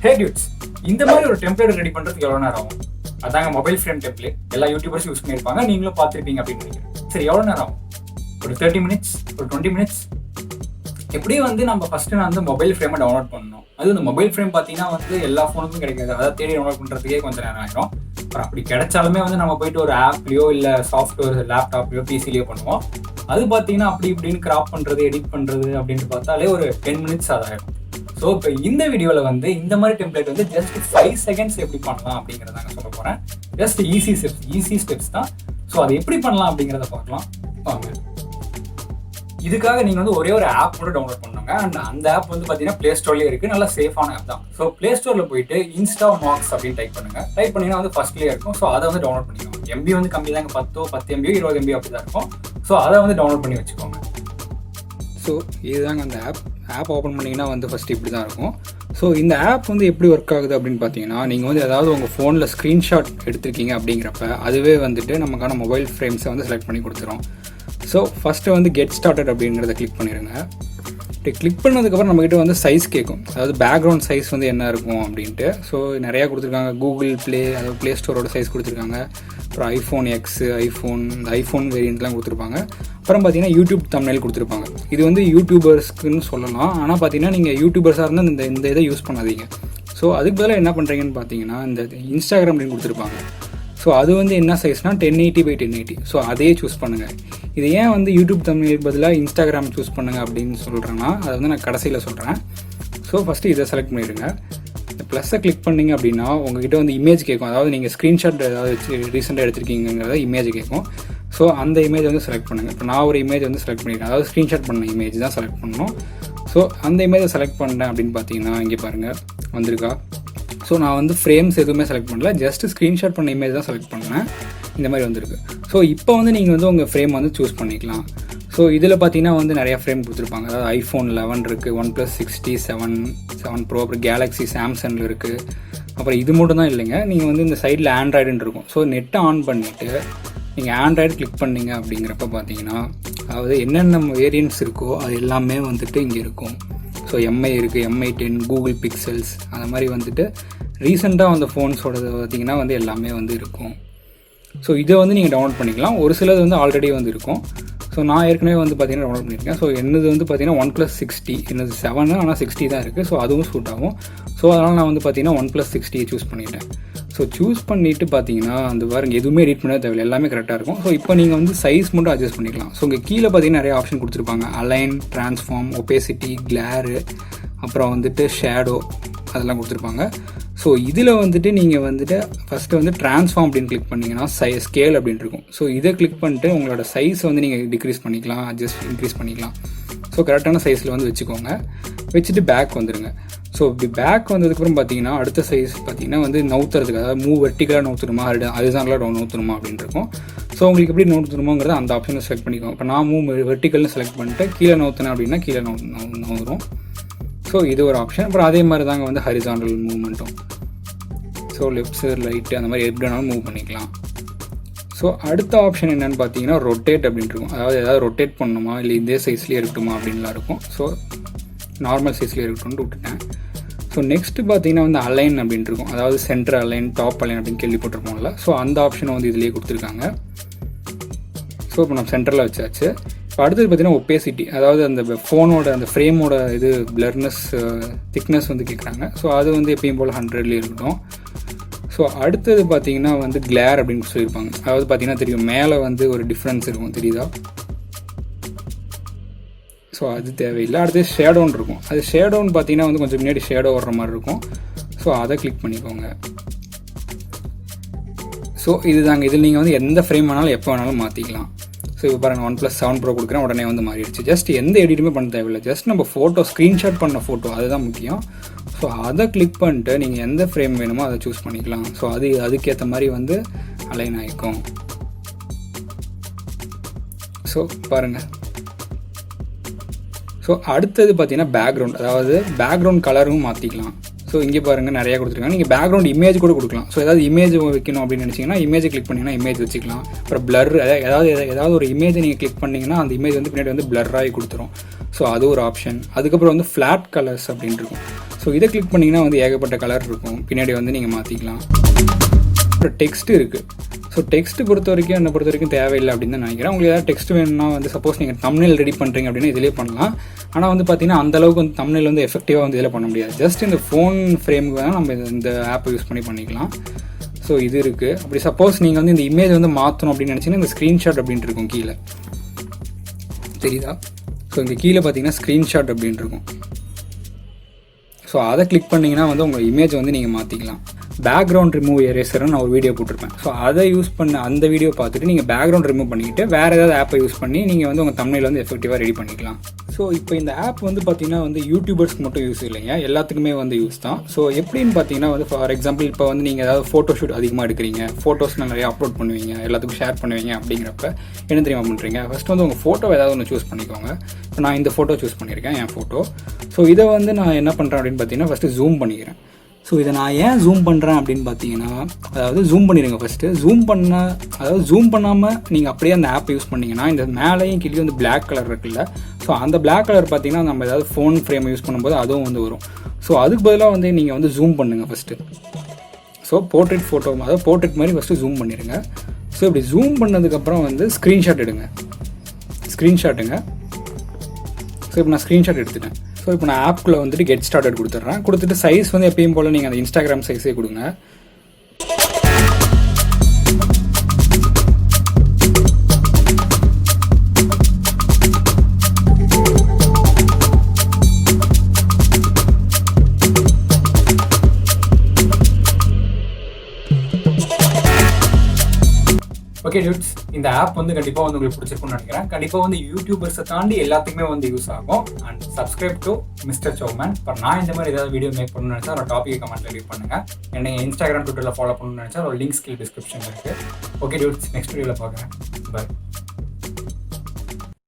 ஹே dudes, இந்த மாதிரி ஒரு டெம்ப்ளேட் ரெடி பண்ணுறதுக்கு எவ்வளோ நேரம் ஆகும்? அதாங்க மொபைல் ஃப்ரேம் டெம்ப்ளேட். எல்லா யூடியூபர்ஸ் யூஸ் பண்ணியிருப்பாங்க, நீங்களும் பார்த்துருப்பீங்க அப்படின்னு நினைக்கிறேன். சரி, எவ்வளோ நேரம் ஆகும்? ஒரு 30 மினிட்ஸ், ஒரு 20 மினிட்ஸ். எப்படியும் நம்ம ஃபஸ்ட்டு நான் மொபைல் ஃப்ரேமை டவுன்லோட் பண்ணணும். அது இந்த மொபைல் ஃப்ரேம் பார்த்தீங்கன்னா எல்லா ஃபோனுக்கும் கிடைக்காது. அதை தேடி டவுன்லோட் பண்ணுறதுக்கே கொஞ்சம் நேரம் ஆகிடும். அப்புறம் அப்படி கிடைச்சாலுமே நம்ம போயிட்டு ஒரு ஆப்லையோ இல்லை சாஃப்ட்வேர் லேப்டாப்லையோ பிசிலையோ பண்ணுவோம். அது பார்த்தீங்கன்னா அப்படி இப்படின்னு கிராப் பண்ணுறது, எடிட் பண்ணுறது அப்படின்ட்டு பார்த்தாலே ஒரு 10 மினிட்ஸ் ஆகிடும். ஸோ இப்போ இந்த வீடியோவில் இந்த மாதிரி டெம்ப்ளேட் ஜஸ்ட் 5 செகண்ட்ஸ் எப்படி பண்ணலாம் அப்படிங்கிறதாங்க சொல்ல போகிறேன். ஜஸ்ட் ஈஸி ஸ்டெப்ஸ் தான். ஸோ அதை எப்படி பண்ணலாம் அப்படிங்கிறத பார்க்கலாம் வாங்க. இதுக்காக நீங்கள் ஒரே ஒரு ஆப் கூட டவுன்லோட் பண்ணுங்க. அண்ட் அந்த ஆப் பார்த்தீங்கன்னா ப்ளே ஸ்டோர்லேயே இருக்குது. நல்லா சேஃபான ஆப் தான். ஸோ ப்ளே ஸ்டோரில் போயிட்டு INSTAMOCKS அப்படின்னு டைப் பண்ணுங்கள். டைப் பண்ணிங்கன்னா ஃபர்ஸ்ட்லேயே இருக்கும். ஸோ அதை டவுன்லோட் பண்ணிக்கோங்க. எம்பி கம்மி தாங்க, 10 MB 20 MB அப்படி தான் இருக்கும். ஸோ அதை டவுன்லோட் பண்ணி வச்சுக்கோங்க. ஸோ இதுதாங்க அந்த ஆப் ஓப்பன் பண்ணிங்கன்னா ஃபஸ்ட்டு இப்படி தான் இருக்கும். ஸோ இந்த ஆப் எப்படி ஒர்க் ஆகுது அப்படின்னு பார்த்தீங்கன்னா, நீங்கள் ஏதாவது உங்கள் ஃபோனில் ஸ்க்ரீன்ஷாட் எடுத்திருக்கீங்க அப்படிங்கிறப்ப அதுவே நமக்கான மொபைல் ஃப்ரேம்ஸை செலக்ட் பண்ணி கொடுத்துரும். ஸோ ஃபஸ்ட்டு கெட் ஸ்டார்டட் அப்படிங்கிறத கிளிக் பண்ணிடுங்க. கிளிக் பண்ணதுக்கப்புறம் நம்மக்கிட்ட சைஸ் கேட்கும். அதாவது பேக்ரவுண்ட் சைஸ் என்ன இருக்கும் அப்படின்ட்டு. ஸோ நிறையா கொடுத்துருக்காங்க. கூகுள் ப்ளே, அதாவது ப்ளே ஸ்டோரோட சைஸ் கொடுத்துருக்காங்க. அப்புறம் ஐஃபோன் எக்ஸ், ஐஃபோன் வேரியண்ட்லாம் கொடுத்துருப்பாங்க. அப்புறம் பார்த்தீங்கன்னா யூடியூப் தம்ப்நெயில் கொடுத்துருப்பாங்க. இது யூடியூபர்ஸ்க்குன்னு சொல்லலாம். ஆனால் பார்த்தீங்கன்னா நீங்கள் யூடியூபர்ஸாக இருந்தால் இந்த இதை யூஸ் பண்ணாதீங்க. ஸோ அதுக்கு பதிலாக என்ன பண்ணுறீங்கன்னு பார்த்தீங்கன்னா, இந்த இன்ஸ்டாகிராம் அப்படின்னு கொடுத்துருப்பாங்க. ஸோ அது என்ன சைஸ்னால் 1080x1080. ஸோ அதையே சூஸ் பண்ணுங்கள். இது ஏன் யூடியூப் தம்ப்நெயில் பதிலாக இன்ஸ்டாகிராம் சூஸ் பண்ணுங்கள் அப்படின்னு சொல்கிறேன்னா, அதை நான் கடைசியில் சொல்கிறேன். ஸோ ஃபஸ்ட்டு இதை செலக்ட் பண்ணிடுங்க. இந்த ப்ளஸ்ஸை கிளிக் பண்ணிங்க அப்படின்னா உங்கள்கிட்ட இமேஜ் கேட்கும். அதாவது நீங்கள் ஸ்க்ரீன்ஷாட் ஏதாவது ரீசெண்டாக எடுத்திருக்கீங்கிறத இமேஜ் கேட்கும். ஸோ அந்த இமேஜ் செலக்ட் பண்ணுங்கள். இப்போ நான் ஒரு இமேஜ் செலக்ட் பண்ணியிருக்கேன். அதாவது ஸ்க்ரீன்ஷாட் பண்ண இமேஜ் தான் செலக்ட் பண்ணணும். ஸோ அந்த இமேஜை செலக்ட் பண்ணேன் அப்படின்னு பார்த்தீங்கன்னா இங்கே பாருங்கள் வந்திருக்கா. ஸோ நான் ஃப்ரேம்ஸ் எதுவுமே செலக்ட் பண்ணல, ஜஸ்ட் ஸ்க்ரீன்ஷாட் பண்ண இமேஜ் தான் செலக்ட் பண்ணேன். இந்த மாதிரி வந்திருக்கு. ஸோ இப்போ நீங்கள் உங்கள் ஃப்ரேம் சூஸ் பண்ணிக்கலாம். ஸோ இதில் பார்த்தீங்கன்னா நிறையா ஃப்ரேம் கொடுத்துருப்பாங்க. அதாவது ஐஃபோன் 11 இருக்குது, OnePlus 60, 7 Pro, அப்புறம் கேலக்ஸி சாம்சங்கில் இருக்குது. அப்புறம் இது மட்டும் தான் இல்லைங்க, நீங்கள் இந்த சைடில் ஆண்ட்ராய்டுன்னு இருக்கும். ஸோ நெட்டை ஆன் பண்ணிவிட்டு நீங்கள் ஆண்ட்ராய்டு கிளிக் பண்ணிங்க அப்படிங்கிறப்ப பார்த்தீங்கன்னா, அதாவது என்னென்ன வேரியன்ட்ஸ் இருக்கோ அது எல்லாமே இங்கே இருக்கும். ஸோ MI இருக்குது, MI 10, கூகுள் பிக்சல்ஸ், அந்த மாதிரி ரீசெண்டாக வந்த ஃபோன்ஸோடது பார்த்தீங்கன்னா எல்லாமே இருக்கும். ஸோ இதை நீங்கள் டவுன்லோட் பண்ணிக்கலாம். ஒரு சிலது ஆல்ரெடி இருக்கும். ஸோ நான் ஏற்கனவே பார்த்தீங்கன்னா டவுன்லோட் பண்ணியிருக்கேன். ஸோ என்னது பார்த்தீங்கன்னா OnePlus 60, என்னது 7 ஆனால் 60 தான் இருக்குது. ஸோ அதுவும் சூட் ஆகும். ஸோ அதனால் நான் பார்த்தீங்கன்னா OnePlus 60 சூஸ் பண்ணிட்டேன். ஸோ சூஸ் பண்ணிவிட்டு பார்த்தீங்கன்னா அந்த பாருங்க எதுவுமே எடிட் பண்ண தேவையில்லை, எல்லாமே கரெக்டாக இருக்கும். ஸோ இப்போ நீங்கள் சைஸ் மட்டும் அட்ஜஸ்ட் பண்ணிக்கலாம். ஸோ இங்கே கீழே பார்த்தீங்கன்னா நிறைய ஆப்ஷன் கொடுத்துருப்பாங்க. அலைன், ட்ரான்ஸ்ஃபார்ம், ஒபேசிட்டி, கிளாரு, அப்புறம் ஷேடோ, அதெல்லாம் கொடுத்துருப்பாங்க. ஸோ இதில் நீங்கள் ஃபஸ்ட்டு ட்ரான்ஸ்ஃபார்ம் அப்படின்னு கிளிக் பண்ணிங்கன்னா ஸ்கேல் அப்படின்னு இருக்கும். ஸோ இதை கிளிக் பண்ணிட்டு உங்களோட சைஸை நீங்கள் டிக்ரீஸ் பண்ணிக்கலாம், அட்ஜஸ்ட் இன்க்ரீஸ் பண்ணிக்கலாம். ஸோ கரெக்டான சைஸில் வச்சுக்கோங்க. வச்சுட்டு பேக் வந்துடுங்க. ஸோ இப்படி பேக் வந்ததுக்கப்புறம் பார்த்தீங்கன்னா அடுத்த சைஸ் பார்த்தீங்கன்னா நவுத்துறதுக்கு, அதாவது மூவ் வெர்டிகலாக நவுத்தணுமா, அதுதான் நவுத்தணுமா அப்படின்னு இருக்கும். ஸோ உங்களுக்கு எப்படி நவுத்தணுமோங்கிறத அந்த ஆப்ஷனை செலக்ட் பண்ணிக்கோங்க. இப்போ நான் மூவ் வெர்டிகல்னு செலக்ட் பண்ணிட்டு கீழே நவுத்தினேன் அப்படின்னா கீழே நவுறும். ஸோ இது ஒரு ஆப்ஷன். அப்புறம் அதே மாதிரி தாங்க ஹரிசாண்டல் மூவ்மெண்ட்டும். ஸோ லெஃப்ட் ரைட்டு அந்த மாதிரி எப்படி வேணாலும் மூவ் பண்ணிக்கலாம். ஸோ அடுத்த ஆப்ஷன் என்னென்னு பார்த்தீங்கன்னா ரொட்டேட் அப்படின்ட்டு இருக்கும். அதாவது ஏதாவது ரொட்டேட் பண்ணணுமா இல்லை இதே சைஸ்லேயே இருக்கட்டுமா அப்படின்லாம் இருக்கும். ஸோ நார்மல் சைஸ்லேயே இருக்கட்டும்னு விட்டுட்டேன். ஸோ நெக்ஸ்ட்டு பார்த்தீங்கன்னா அலைன் அப்படின்ட்டு இருக்கும். அதாவது சென்டர் அலைன், டாப் அலைன் அப்படின்னு கேள்விப்பட்டிருப்போம்ல. ஸோ அந்த ஆப்ஷனை இதிலேயே கொடுத்துருக்காங்க. ஸோ இப்போ நம்ம சென்டரில் வச்சாச்சு. இப்போ அடுத்தது பார்த்தீங்கன்னா ஒப்பேசிட்டி, அதாவது அந்த ஃபோனோட அந்த ஃப்ரேமோட இது பிளர்னஸ், திக்னஸ் கேட்குறாங்க. ஸோ அது எப்பயும் போல் 100லேயே இருக்கட்டும். ஸோ அடுத்தது பார்த்தீங்கன்னா கிளேர் அப்படின்னு சொல்லியிருப்பாங்க. அதாவது பார்த்தீங்கன்னா தெரியும் மேலே ஒரு டிஃப்ரென்ஸ் இருக்கும், தெரியுதா? ஸோ அது தேவையில்லை. அடுத்தது ஷேடோன்னு இருக்கும். அது ஷேடோன்னு பார்த்தீங்கன்னா கொஞ்சம் முன்னாடி ஷேடோ வர்ற மாதிரி இருக்கும். ஸோ அதை கிளிக் பண்ணிக்கோங்க. ஸோ இதுதாங்க. இதில் நீங்கள் எந்த ஃப்ரேம் வேணாலும் எப்போ வேணாலும் மாற்றிக்கலாம். ஸோ இப்போ பாருங்கள் OnePlus 7 Pro கொடுக்குறேன், உடனே மாறிடுச்சு. ஜஸ்ட் எந்த எடிட்டுமே பண்ண தேவையில்லை. ஜஸ்ட் நம்ம ஃபோட்டோ ஸ்க்ரீன்ஷாட் பண்ண ஃபோட்டோ அதுதான் முக்கியம். ஸோ அதை கிளிக் பண்ணிட்டு நீங்கள் எந்த ஃப்ரேம் வேணுமோ அதை சூஸ் பண்ணிக்கலாம். ஸோ அதுக்கேற்ற மாதிரி அலைன் ஆகிக்கும். ஸோ பாருங்கள். ஸோ அடுத்தது பார்த்தீங்கன்னா பேக்ரவுண்ட், அதாவது பேக்ரவுண்ட் கலரும் மாற்றிக்கலாம். ஸோ இங்கே பாருங்கள் நிறையா கொடுத்துருக்காங்க. நீங்கள் பேக்ரவுண்ட் இமேஜ் கூட கொடுக்கலாம். ஸோ ஏதாவது இமேஜ் வைக்கணும் அப்படின்னு நினச்சிங்கன்னா இமேஜை கிளிக் பண்ணிங்கன்னா இமேஜ் வச்சுக்கலாம். அப்புறம் பிளர், ஏதாவது ஒரு இமேஜை நீங்கள் கிளிக் பண்ணிங்கன்னா அந்த இமேஜ் பின்னாடி பிளர் ஆகி கொடுத்துரும். ஸோ அது ஒரு ஆப்ஷன். அதுக்கப்புறம் ஃப்ளாட் கலர்ஸ் அப்படின்னு இருக்கும். ஸோ இதை கிளிக் பண்ணிங்கன்னா வந்து ஏகப்பட்ட கலர் இருக்கும், பின்னாடி வந்து நீங்கள் மாற்றிக்கலாம். அப்புறம் டெக்ஸ்ட் இருக்குது. ஸோ டெக்ஸ்ட் பொறுத்த வரைக்கும் என்னை பொறுத்த வரைக்கும் தேவையில்லை அப்படின்னு தான் நினைக்கிறேன். உங்களுக்கு ஏதாவது டெக்ஸ்ட் வேணும்னா வந்து சப்போஸ் நீங்கள் தம்ப்நெயில் ரெடி பண்ணுறீங்க அப்படின்னா இதிலே பண்ணலாம். ஆனால் வந்து பார்த்தீங்கன்னா அந்தளவுக்கு வந்து தம்ப்நெயில் வந்து எஃபெக்டிவாக வந்து இதில் பண்ண முடியாது. ஜஸ்ட் இந்த ஃபோன் ஃப்ரேமுக்கு வேணால் நம்ம இந்த ஆப்பை யூஸ் பண்ணிக்கலாம். ஸோ இது இருக்குது. அப்படி சப்போஸ் நீங்கள் வந்து இந்த இமேஜ் வந்து மாற்றணும் அப்படின்னு நினச்சிங்கன்னா இந்த ஸ்க்ரீன்ஷாட் அப்படின்ட்டு இருக்கும் கீழே, தெரியுதா? ஸோ இங்கே கீழே பார்த்தீங்கன்னா ஸ்க்ரீன்ஷாட் அப்படின்ட்டு இருக்கும். ஸோ அதை கிளிக் பண்ணிங்கன்னா வந்து உங்கள் இமேஜ் வந்து நீங்கள் மாற்றிக்கலாம். பேக்ரவுண்ட் ரிமூவ் எரேசர்னு நான் ஒரு வீடியோ போட்டிருப்பேன். ஸோ அதை யூஸ் பண்ண அந்த வீடியோ பார்த்துட்டு நீங்கள் பேக்ரவுண்ட் ரிமூவ் பண்ணிக்கிட்டு வேறு ஏதாவது ஆப்பை யூஸ் பண்ணி நீங்கள் வந்து உங்கள் தம்ப்நெயில் வந்து எஃபெக்டிவாக ரெடி பண்ணிக்கலாம். ஸோ இப்போ இந்த ஆப் வந்து பார்த்தீங்கன்னா வந்து யூடியூபர்ஸ்க்கு மட்டும் யூஸ் இல்லைங்க, எல்லாத்துக்குமே வந்து யூஸ் தான். ஸோ எப்படின்னு பார்த்தீங்கன்னா வந்து ஃபார் எக்ஸாம்பிள் இப்போ வந்து நீங்கள் ஏதாவது ஃபோட்டோ ஷூட் அதிகமாக எடுக்கிறீங்க, ஃபோட்டோஸ்லாம் நிறைய அப்லோட் பண்ணுவீங்க, எல்லாத்துக்கும் ஷேர் பண்ணுவீங்க. அப்படிங்கிறப்ப என்ன தெரியுமா பண்ணுறீங்க, ஃபஸ்ட் வந்து உங்கள் ஃபோட்டோ ஏதாவது ஒன்று சூஸ் பண்ணிக்கோங்க. இப்போ நான் இந்த ஃபோட்டோ சூஸ் பண்ணியிருக்கேன், என் ஃபோட்டோ. ஸோ இதை வந்து நான் என்ன பண்ணுறேன் அப்படின்னு பார்த்தீங்கன்னா ஃபஸ்ட்டு ஜூம் பண்ணிக்கிறேன். ஸோ இதை நான் ஏன் ஜூம் பண்ணுறேன் அப்படின்னு பார்த்தீங்கன்னா, அதாவது ஜூம் பண்ணிடுங்க ஃபஸ்ட்டு. ஜூம் பண்ணாமல் நீங்கள் அப்படியே அந்த ஆப் யூஸ் பண்ணிங்கன்னா இந்த மேலேயும் கீழே வந்து பிளாக் கலர் இருக்குல்ல, ஸோ அந்த பிளாக் கலர் பார்த்தீங்கன்னா நம்ம ஏதாவது ஃபோன் ஃப்ரேம் யூஸ் பண்ணும்போது அதுவும் வந்து வரும். ஸோ அதுக்கு பதிலாக வந்து நீங்கள் வந்து ஜூம் பண்ணுங்கள் ஃபஸ்ட்டு. ஸோ போர்ட்ரேட் ஃபோட்டோ, அதாவது போர்ட்ரேட் மாதிரி ஃபஸ்ட்டு ஜூம் பண்ணிடுங்க. ஸோ இப்படி ஜூம் பண்ணதுக்கப்புறம் வந்து ஸ்க்ரீன்ஷாட்டுங்க. ஸோ இப்போ நான் ஸ்க்ரீன்ஷாட் எடுத்துட்டேன். ஸோ இப்போ நான் ஆப்குள்ளே வந்துட்டு கெட் ஸ்டார்டட் கொடுத்துட்டு சைஸ் வந்து எப்பயும் போல் நீங்கள் அந்த இன்ஸ்டாகிராம் சைஸே கொடுங்க. ஓகே டியூட்ஸ், இந்த ஆப் வந்து கண்டிப்பாக வந்து உங்களுக்கு பிடிச்சிருக்கும்னு நினைக்கிறேன். கண்டிப்பாக வந்து யூடியூபர்ஸை தாண்டி எல்லாத்துக்குமே வந்து யூஸ் ஆகும். And subscribe to mister Soumen. இப்போ நான் இந்த மாதிரி ஏதாவது வீடியோ மேக் பண்ணணும்னு நினச்சா ஒரு டாபிக் கமெண்ட்ல லீவ் பண்ணுங்கள். என்னை இன்ஸ்டாகிராம் ட்விட்டரில் ஃபாலோ பண்ணணும்னு நினச்சா ஒரு லிங்க்ஸ் கீழே டிஸ்கிரிப்ஷன் இருக்குது. ஓகே டியூட்ஸ், நெக்ஸ்ட் வீடியோவில் பார்க்குறேன். பாய்.